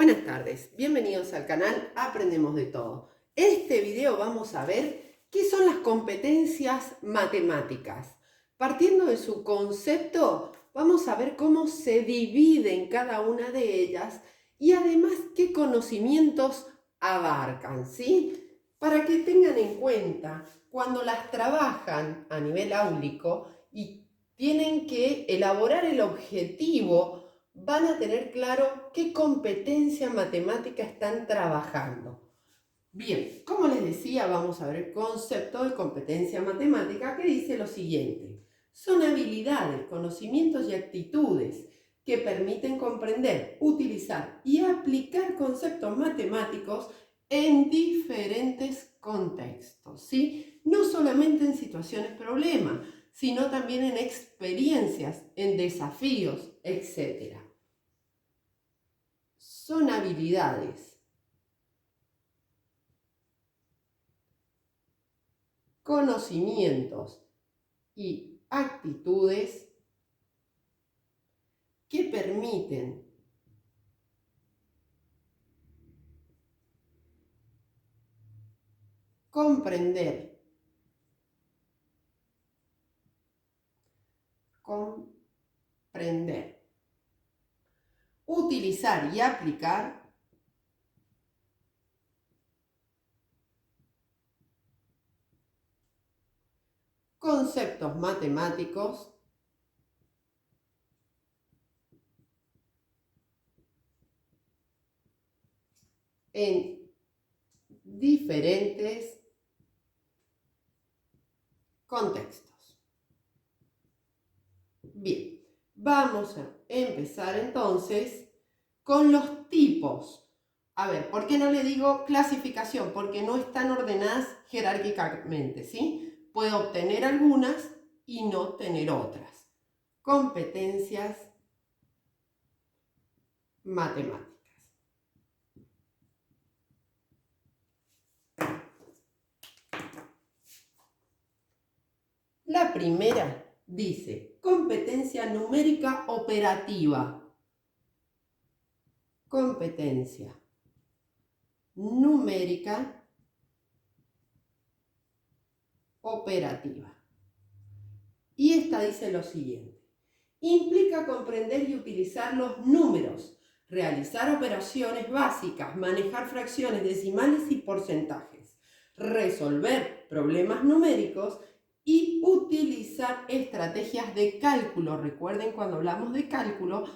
Buenas tardes, bienvenidos al canal Aprendemos de Todo. En este video vamos a ver qué son las competencias matemáticas. Partiendo de su concepto, vamos a ver cómo se dividen cada una de ellas y además qué conocimientos abarcan, ¿sí? Para que tengan en cuenta cuando las trabajan a nivel áulico y tienen que elaborar el objetivo, van a tener claro qué competencia matemática están trabajando. Bien, como les decía, vamos a ver el concepto de competencia matemática que dice lo siguiente. Son habilidades, conocimientos y actitudes que permiten comprender, utilizar y aplicar conceptos matemáticos en diferentes contextos, ¿sí? No solamente en situaciones problema, sino también en experiencias, en desafíos, etc. Son habilidades, conocimientos y actitudes que permiten comprender, utilizar y aplicar conceptos matemáticos en diferentes contextos. Bien, vamos a empezar entonces con los tipos. A ver, ¿por qué no le digo clasificación? Porque no están ordenadas jerárquicamente, ¿sí? Puedo obtener algunas y no tener otras. Competencias matemáticas. La primera dice competencia numérica operativa. Competencia numérica operativa. Y esta dice lo siguiente. Implica comprender y utilizar los números, realizar operaciones básicas, manejar fracciones decimales y porcentajes, resolver problemas numéricos y utilizar estrategias de cálculo. Recuerden, cuando hablamos de cálculo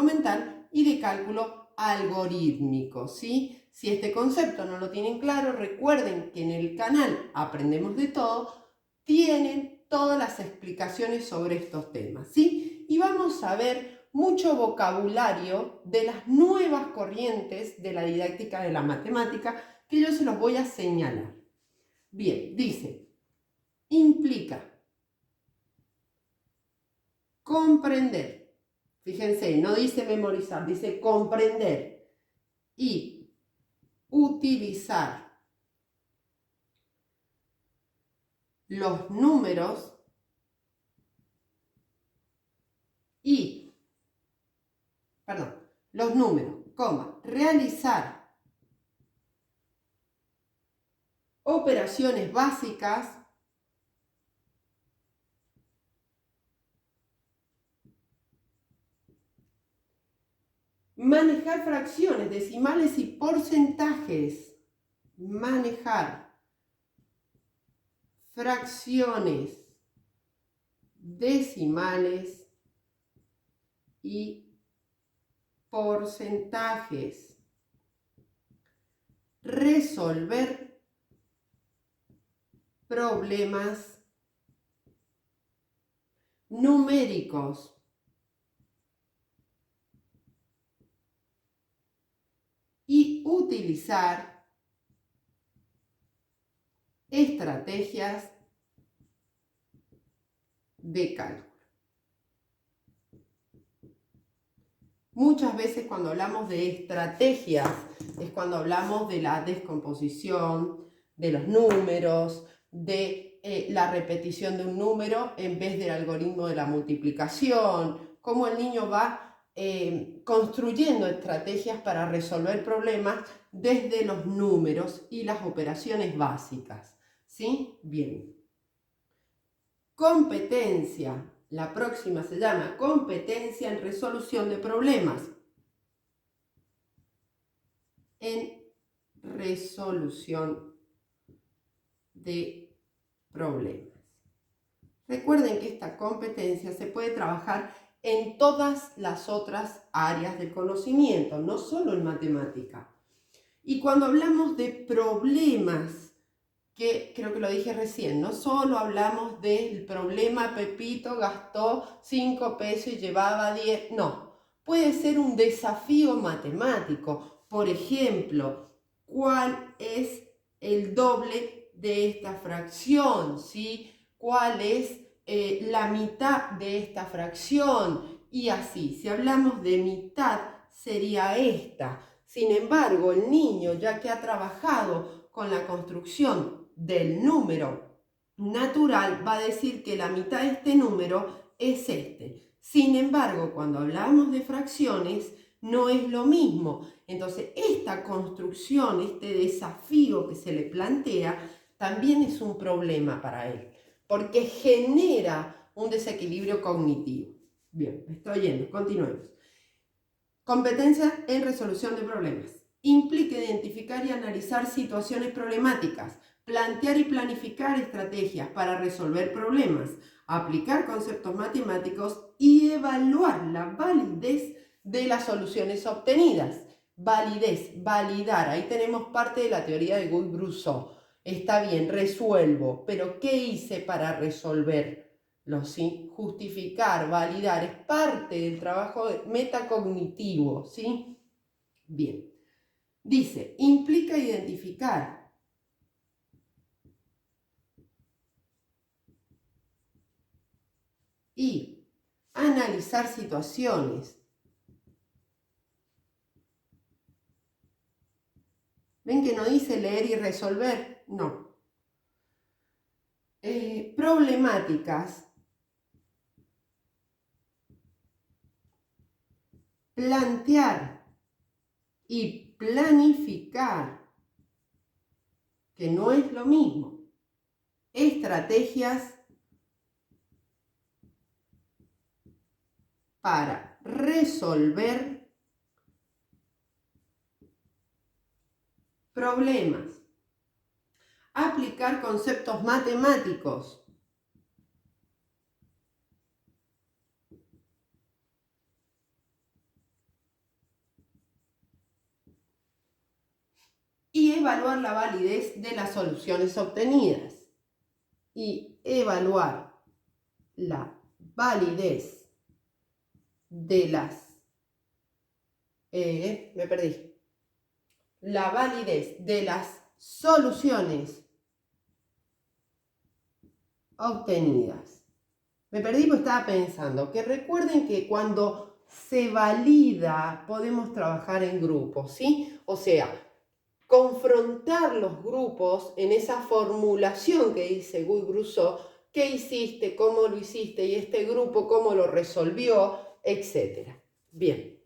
mental y de cálculo algorítmico, ¿sí? Si este concepto no lo tienen claro, recuerden que en el canal Aprendemos de Todo tienen todas las explicaciones sobre estos temas, ¿sí? Y vamos a ver mucho vocabulario de las nuevas corrientes de la didáctica de la matemática que yo se los voy a señalar. Bien, dice, implica comprender. Fíjense, no dice memorizar, dice comprender y utilizar los números realizar operaciones básicas manejar fracciones decimales y porcentajes, manejar fracciones decimales y porcentajes, resolver problemas numéricos y utilizar estrategias de cálculo. Muchas veces cuando hablamos de estrategias es cuando hablamos de la descomposición, de los números, de la repetición de un número en vez del algoritmo de la multiplicación, cómo el niño va construyendo estrategias para resolver problemas desde los números y las operaciones básicas. ¿Sí? Bien. Competencia. La próxima se llama competencia en resolución de problemas. En resolución de problemas. Recuerden que esta competencia se puede trabajar en todas las otras áreas del conocimiento, no solo en matemática. Y cuando hablamos de problemas, que creo que lo dije recién, no solo hablamos del problema Pepito gastó 5 pesos y llevaba 10, no, puede ser un desafío matemático. Por ejemplo, ¿cuál es el doble de esta fracción? ¿Sí? ¿Cuál es la mitad de esta fracción? Y así, si hablamos de mitad, sería esta. Sin embargo, el niño, ya que ha trabajado con la construcción del número natural, va a decir que la mitad de este número es este. Sin embargo, cuando hablamos de fracciones, no es lo mismo. Entonces, esta construcción, este desafío que se le plantea, también es un problema para él, porque genera un desequilibrio cognitivo. Bien, me estoy yendo, continuemos. Competencia en resolución de problemas. Implica identificar y analizar situaciones problemáticas, plantear y planificar estrategias para resolver problemas, aplicar conceptos matemáticos y evaluar la validez de las soluciones obtenidas. Validez, validar. Ahí tenemos parte de la teoría de Guy-Brousseau. Está bien, resuelvo, pero ¿qué hice para resolver? ¿Sí? Justificar, validar, es parte del trabajo metacognitivo, ¿sí? Bien. Dice, implica identificar y analizar situaciones. ¿Ven que no dice leer y resolver? No. Problemáticas. Plantear y planificar, que no es lo mismo. Estrategias para resolver problemas. Aplicar conceptos matemáticos. Y evaluar la validez de las soluciones obtenidas. Y evaluar la validez de las... me perdí. La validez de las soluciones obtenidas. Me perdí porque estaba pensando que recuerden que cuando se valida podemos trabajar en grupos, ¿sí? O sea, confrontar los grupos en esa formulación que dice Guy-Brousseau, qué hiciste, cómo lo hiciste y este grupo cómo lo resolvió, etc. Bien,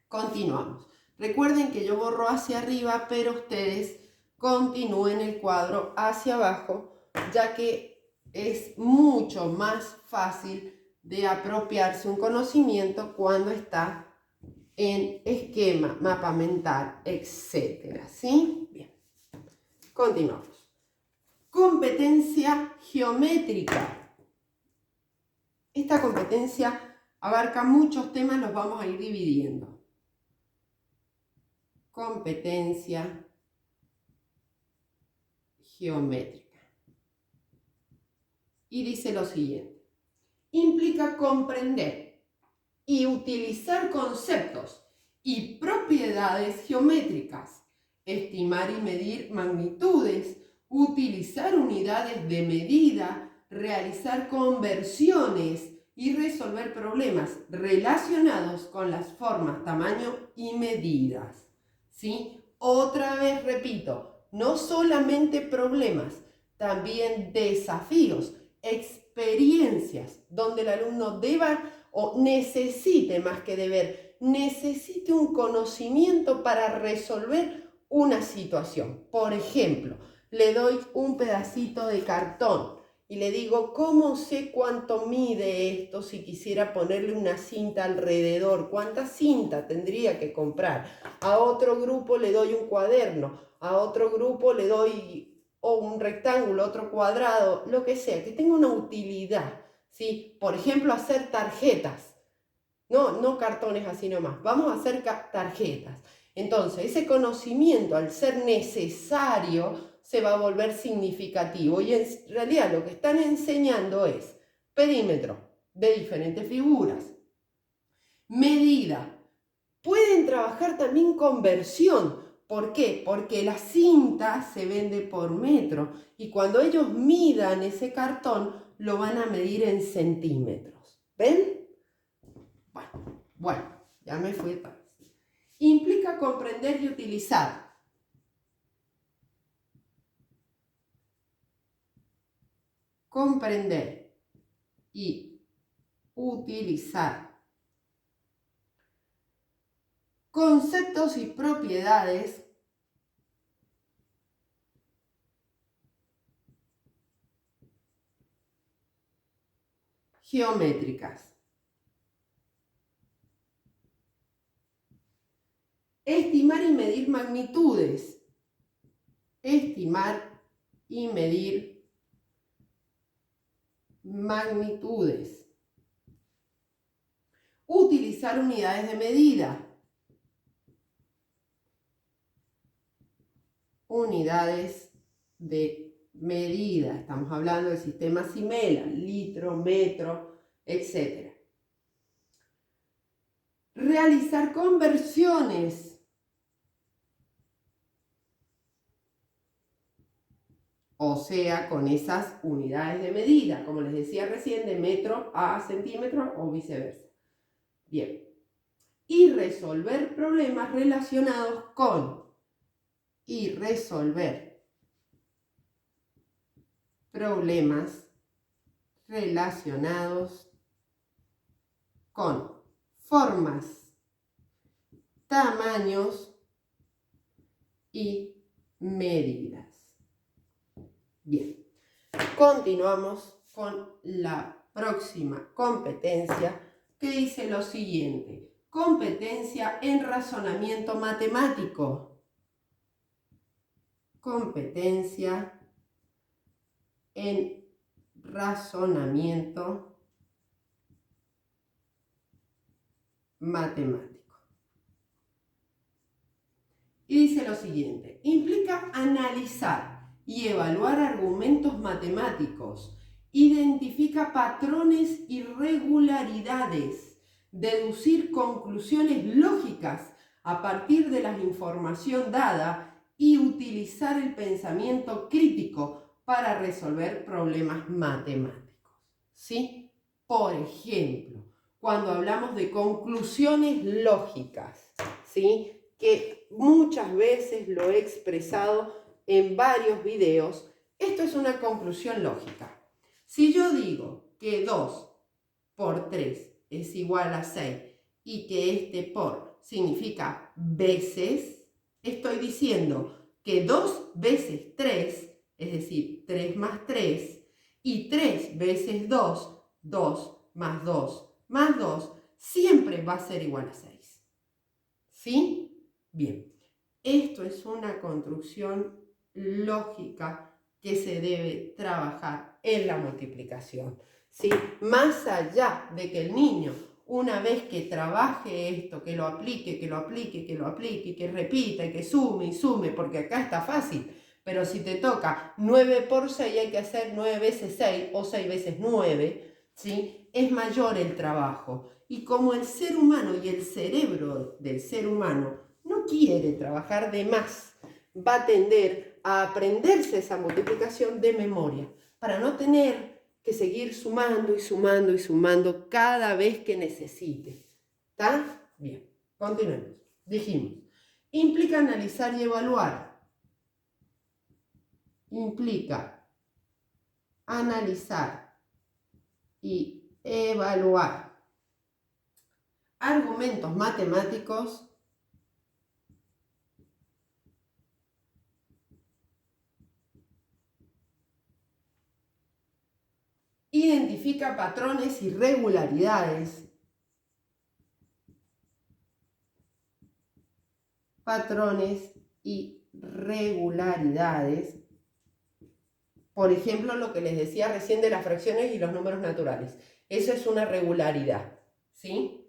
continuamos. Recuerden que yo borro hacia arriba, pero ustedes continúen el cuadro hacia abajo, ya que es mucho más fácil de apropiarse un conocimiento cuando está en esquema, mapa mental, etc. ¿Sí? Bien. Continuamos. Competencia geométrica. Esta competencia abarca muchos temas, los vamos a ir dividiendo. Competencia geométrica. Y dice lo siguiente. Implica comprender y utilizar conceptos y propiedades geométricas, estimar y medir magnitudes, utilizar unidades de medida, realizar conversiones y resolver problemas relacionados con las formas, tamaño y medidas. ¿Sí? Otra vez repito, no solamente problemas, también desafíos, experiencias donde el alumno deba o necesite más que deber, necesite un conocimiento para resolver una situación. Por ejemplo, le doy un pedacito de cartón y le digo, ¿cómo sé cuánto mide esto si quisiera ponerle una cinta alrededor? ¿Cuánta cinta tendría que comprar? A otro grupo le doy un cuaderno, a otro grupo le doy un rectángulo, otro cuadrado, lo que sea, que tenga una utilidad, ¿sí? Por ejemplo, hacer tarjetas. No cartones así nomás. Vamos a hacer tarjetas. Entonces, ese conocimiento, al ser necesario, se va a volver significativo. Y en realidad lo que están enseñando es perímetro de diferentes figuras, medida. Pueden trabajar también conversión. ¿Por qué? Porque la cinta se vende por metro y cuando ellos midan ese cartón, lo van a medir en centímetros. ¿Ven? Bueno, ya me fui tarde. Implica comprender y utilizar. Comprender y utilizar conceptos y propiedades geométricas. Estimar y medir magnitudes. Estimar y medir magnitudes. Utilizar unidades de medida. Unidades de medida. Estamos hablando del sistema Simela, litro, metro, etc. Realizar conversiones. O sea, con esas unidades de medida, como les decía recién, de metro a centímetro o viceversa. Bien. Y resolver problemas relacionados con. Y resolver problemas relacionados con formas, tamaños y medidas. Bien, continuamos con la próxima competencia que dice lo siguiente. Competencia en razonamiento matemático. Competencia en razonamiento matemático. Y dice lo siguiente, implica analizar y evaluar argumentos matemáticos, identifica patrones y regularidades, deducir conclusiones lógicas a partir de la información dada y utilizar el pensamiento crítico para resolver problemas matemáticos. ¿Sí? Por ejemplo, cuando hablamos de conclusiones lógicas, ¿sí?, que muchas veces lo he expresado en varios videos, esto es una conclusión lógica. Si yo digo que 2 por 3 es igual a 6 y que este por significa veces, estoy diciendo que 2 veces 3, es decir, 3 más 3, y 3 veces 2, 2 más 2 más 2, siempre va a ser igual a 6. ¿Sí? Bien, esto es una construcción lógica que se debe trabajar en la multiplicación, ¿sí? Más allá de que el niño, una vez que trabaje esto, que lo aplique, que lo aplique, que lo aplique, que repita y que sume y sume, porque acá está fácil, pero si te toca 9 por 6 hay que hacer 9 veces 6 o 6 veces 9, ¿sí? Es mayor el trabajo. Y como el ser humano y el cerebro del ser humano no quiere trabajar de más, va a tender a aprenderse esa multiplicación de memoria para no tener que seguir sumando y sumando y sumando cada vez que necesite. ¿Está? Bien, continuemos. Dijimos, implica analizar y evaluar. Implica analizar y evaluar argumentos matemáticos identifica patrones y regularidades. Patrones y regularidades. Por ejemplo, lo que les decía recién de las fracciones y los números naturales. Eso es una regularidad, ¿sí?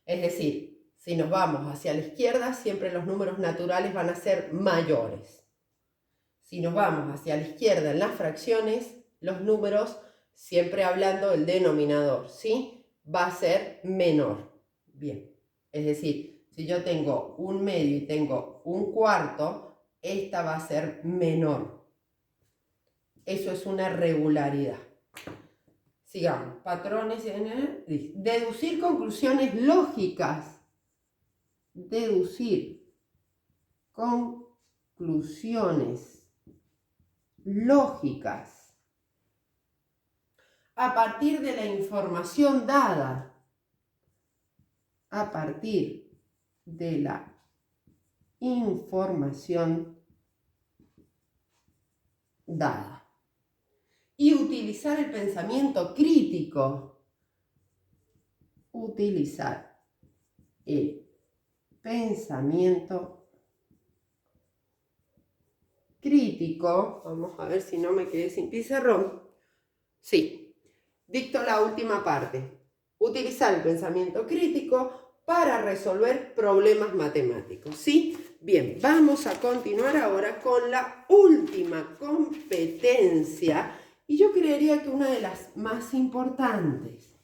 Es decir, si nos vamos hacia la izquierda, siempre los números naturales van a ser mayores. Si nos vamos hacia la izquierda en las fracciones, los números, siempre hablando del denominador, ¿sí? Va a ser menor. Bien, es decir, si yo tengo un medio y tengo un cuarto, esta va a ser menor. Eso es una regularidad. Sigamos. Patrones. Deducir conclusiones lógicas. Deducir conclusiones lógicas a partir de la información dada. A partir de la información dada. Y utilizar el pensamiento crítico. Utilizar el pensamiento crítico. Vamos a ver si no me quedé sin pizarrón. Sí, dicto la última parte. Utilizar el pensamiento crítico para resolver problemas matemáticos, ¿sí? Bien, vamos a continuar ahora con la última competencia y yo creería que una de las más importantes.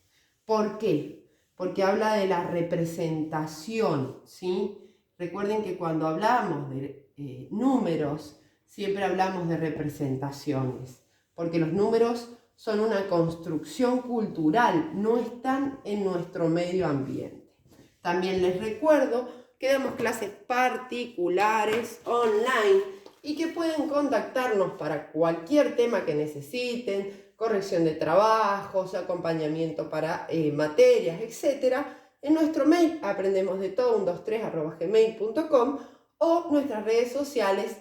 ¿Por qué? Porque habla de la representación, ¿sí? Recuerden que cuando hablamos de números, siempre hablamos de representaciones, porque los números son una construcción cultural, no están en nuestro medio ambiente. También les recuerdo que damos clases particulares online y que pueden contactarnos para cualquier tema que necesiten, corrección de trabajos, acompañamiento para materias, etc. En nuestro mail aprendemosdetodo123@gmail.com o nuestras redes sociales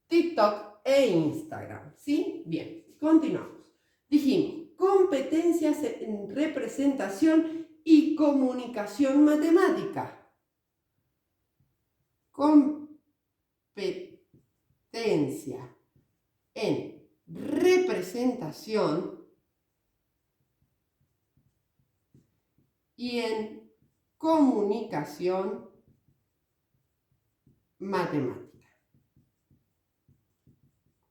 TikTok e Instagram, ¿sí? Bien, continuamos. Dijimos, competencias en representación y comunicación matemática. Competencia en representación y en comunicación matemática.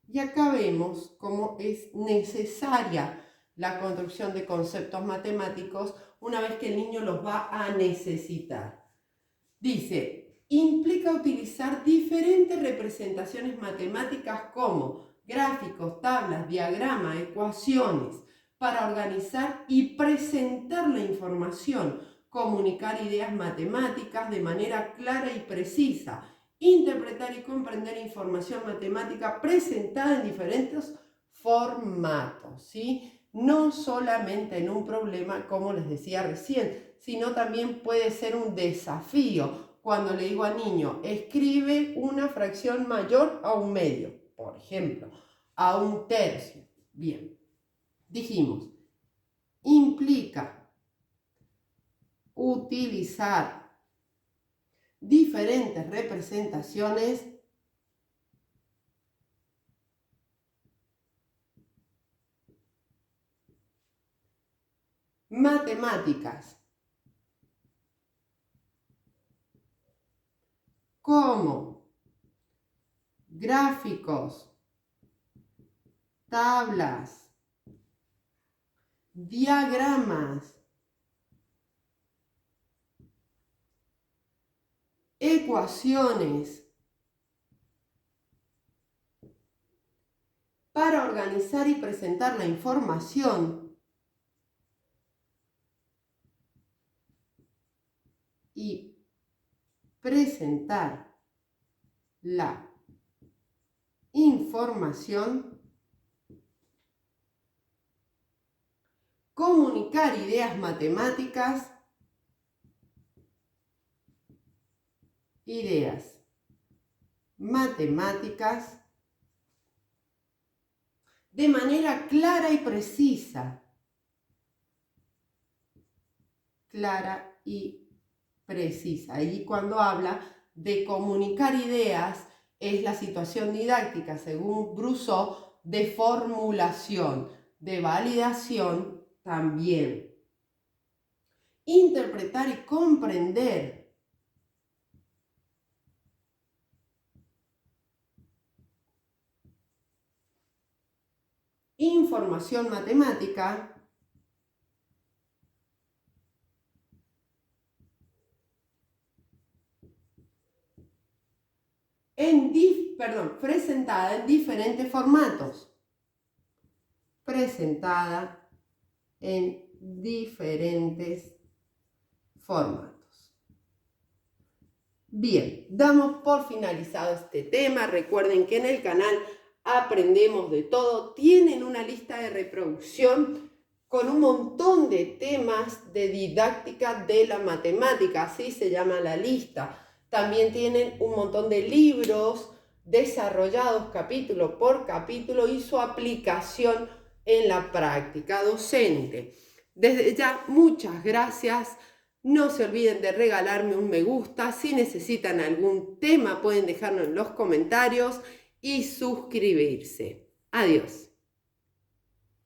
Y acá vemos cómo es necesaria la construcción de conceptos matemáticos una vez que el niño los va a necesitar. Dice, implica utilizar diferentes representaciones matemáticas como gráficos, tablas, diagramas, ecuaciones, para organizar y presentar la información, comunicar ideas matemáticas de manera clara y precisa, interpretar y comprender información matemática presentada en diferentes formatos, ¿sí? No solamente en un problema, como les decía recién, sino también puede ser un desafío. Cuando le digo al niño, escribe una fracción mayor a un medio, por ejemplo, a un tercio. Bien, dijimos, implica utilizar diferentes representaciones matemáticas como gráficos, tablas, diagramas, ecuaciones, para organizar y presentar la información y presentar la información, comunicar ideas matemáticas ideas matemáticas de manera clara y precisa. Clara y precisa. Y cuando habla de comunicar ideas, es la situación didáctica, según Brousseau, de formulación, de validación también. Interpretar y comprender. Información matemática. Presentada en diferentes formatos. Presentada en diferentes formatos. Bien, damos por finalizado este tema. Recuerden que en el canal Aprendemos de Todo tienen una lista de reproducción con un montón de temas de didáctica de la matemática, así se llama la lista. También tienen un montón de libros desarrollados capítulo por capítulo y su aplicación en la práctica docente. Desde ya, muchas gracias. No se olviden de regalarme un me gusta. Si necesitan algún tema, pueden dejarlo en los comentarios y suscribirse. Adiós.